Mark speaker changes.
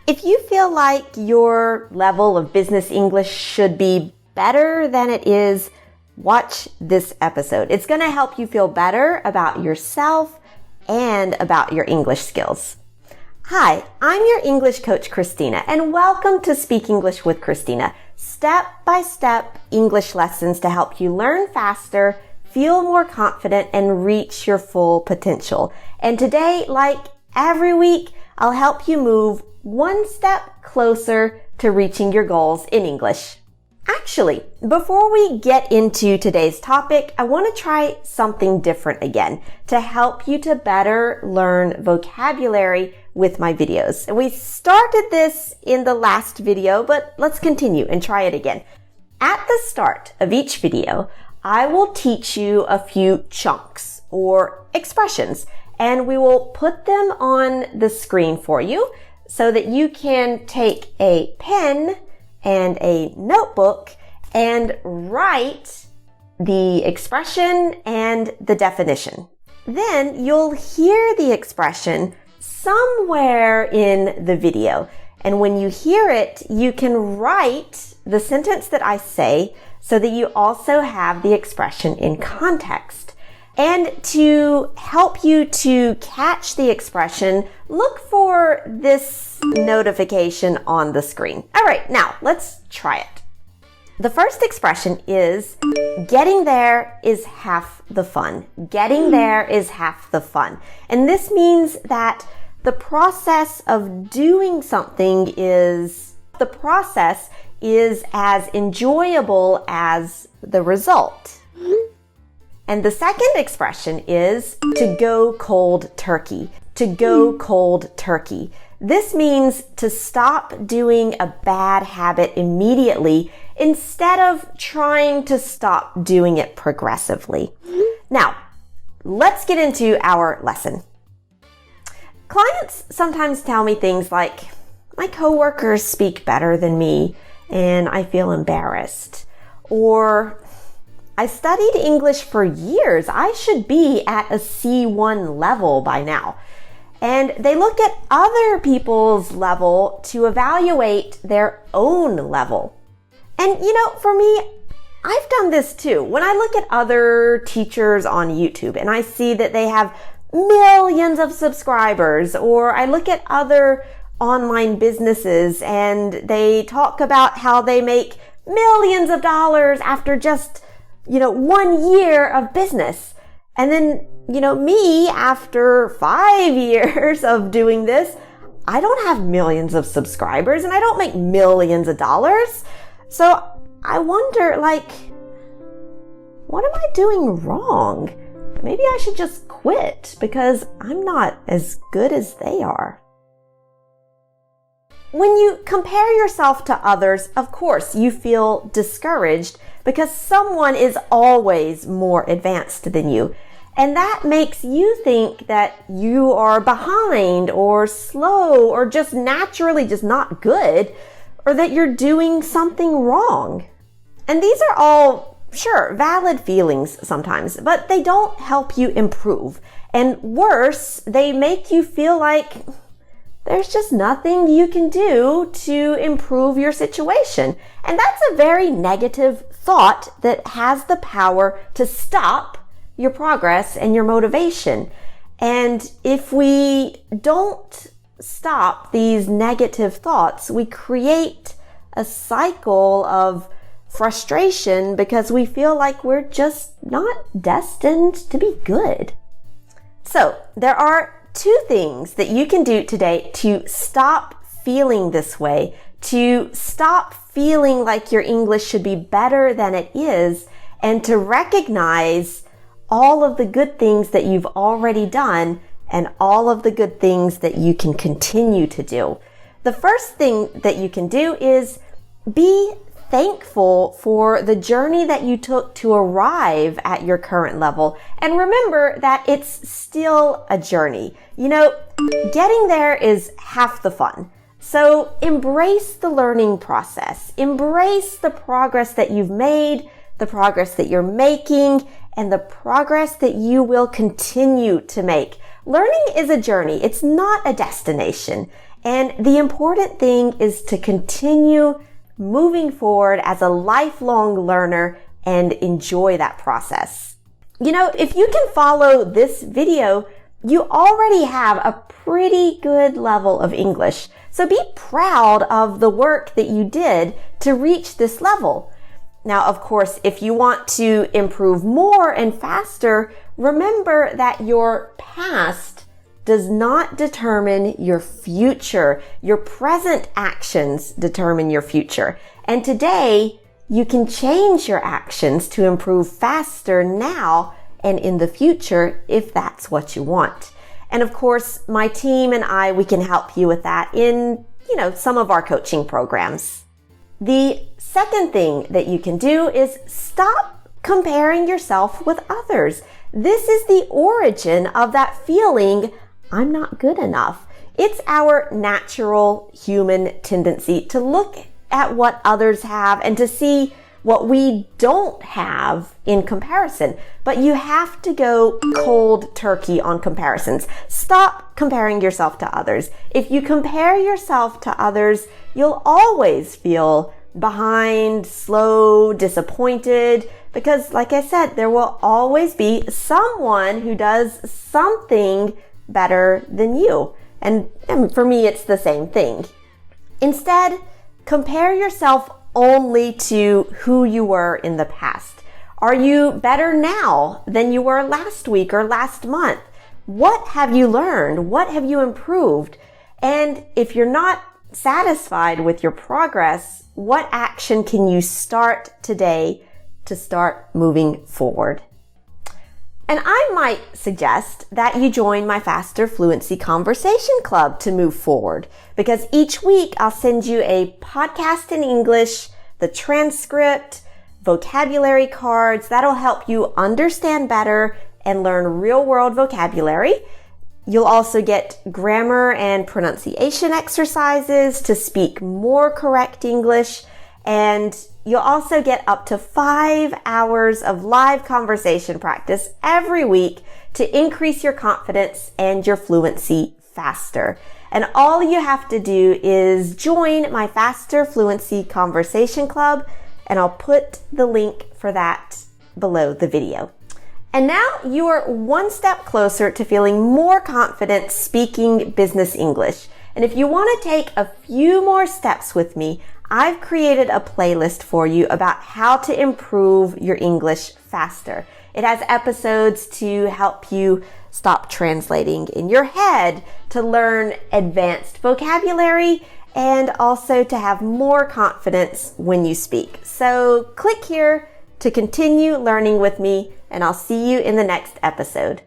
Speaker 1: If you feel like your level of business English should be better than it is, watch this episode. It's going to help you feel better about yourself and about your English skills. Hi, I'm your English coach, Christina, and welcome to Speak English with Christina. Step-by-step English lessons to help you learn faster, feel more confident, and reach your full potential. And today, like every week, I'll help you move one step closer to reaching your goals in English. Actually, before we get into today's topic, I want to try something different again to help you to better learn vocabulary with my videos. We started this in the last video, but let's continue and try it again. At the start of each video, I will teach you a few chunks or expressions, and we will put them on the screen for you so that you can take a pen and a notebook and write the expression and the definition. Then you'll hear the expression somewhere in the video. And when you hear it, you can write the sentence that I say so that you also have the expression in context. And to help you to catch the expression, look for this notification on the screen. All right, now let's try it. The first expression is getting there is half the fun. Getting there is half the fun. And this means that the process of doing something is as enjoyable as the result. And the second expression is to go cold turkey. To go cold turkey. This means to stop doing a bad habit immediately instead of trying to stop doing it progressively. Now, let's get into our lesson. Clients sometimes tell me things like, my coworkers speak better than me and I feel embarrassed. Or, I studied English for years. I should be at a C1 level by now. And they look at other people's level to evaluate their own level. And for me, I've done this too. When I look at other teachers on YouTube and I see that they have millions of subscribers, or I look at other online businesses and they talk about how they make millions of dollars after just 1 year of business. And then, me, after 5 years of doing this, I don't have millions of subscribers and I don't make millions of dollars. So I wonder, what am I doing wrong? Maybe I should just quit because I'm not as good as they are. When you compare yourself to others, of course, you feel discouraged because someone is always more advanced than you. And that makes you think that you are behind or slow or just naturally just not good, or that you're doing something wrong. And these are all, sure, valid feelings sometimes, but they don't help you improve. And worse, they make you feel like there's just nothing you can do to improve your situation. And that's a very negative thought that has the power to stop your progress and your motivation. And if we don't stop these negative thoughts, we create a cycle of frustration because we feel like we're just not destined to be good. So there are 2 things that you can do today to stop feeling this way, to stop feeling like your English should be better than it is, and to recognize all of the good things that you've already done and all of the good things that you can continue to do. The first thing that you can do is be thankful for the journey that you took to arrive at your current level. And remember that it's still a journey. Getting there is half the fun. So embrace the learning process. Embrace the progress that you've made, the progress that you're making, and the progress that you will continue to make. Learning is a journey. It's not a destination. And the important thing is to continue moving forward as a lifelong learner and enjoy that process. You know, if you can follow this video, you already have a pretty good level of English. So be proud of the work that you did to reach this level. Now, of course, if you want to improve more and faster, remember that your past does not determine your future. Your present actions determine your future. And today, you can change your actions to improve faster now and in the future if that's what you want. And of course, my team and I, we can help you with that in, some of our coaching programs. The second thing that you can do is stop comparing yourself with others. This is the origin of that feeling, I'm not good enough. It's our natural human tendency to look at what others have and to see what we don't have in comparison. But you have to go cold turkey on comparisons. Stop comparing yourself to others. If you compare yourself to others, you'll always feel behind, slow, disappointed, because like I said, there will always be someone who does something better than you. And for me, it's the same thing. Instead, compare yourself only to who you were in the past. Are you better now than you were last week or last month? What have you learned? What have you improved? And if you're not satisfied with your progress, what action can you start today to start moving forward? And I might suggest that you join my Faster Fluency Conversation Club to move forward, because each week I'll send you a podcast in English, the transcript, vocabulary cards that'll help you understand better and learn real-world vocabulary. You'll also get grammar and pronunciation exercises to speak more correct English, and you'll also get up to 5 hours of live conversation practice every week to increase your confidence and your fluency faster. And all you have to do is join my Faster Fluency Conversation Club, and I'll put the link for that below the video. And now you are one step closer to feeling more confident speaking business English. And if you want to take a few more steps with me, I've created a playlist for you about how to improve your English faster. It has episodes to help you stop translating in your head, to learn advanced vocabulary, and also to have more confidence when you speak. So click here to continue learning with me, and I'll see you in the next episode.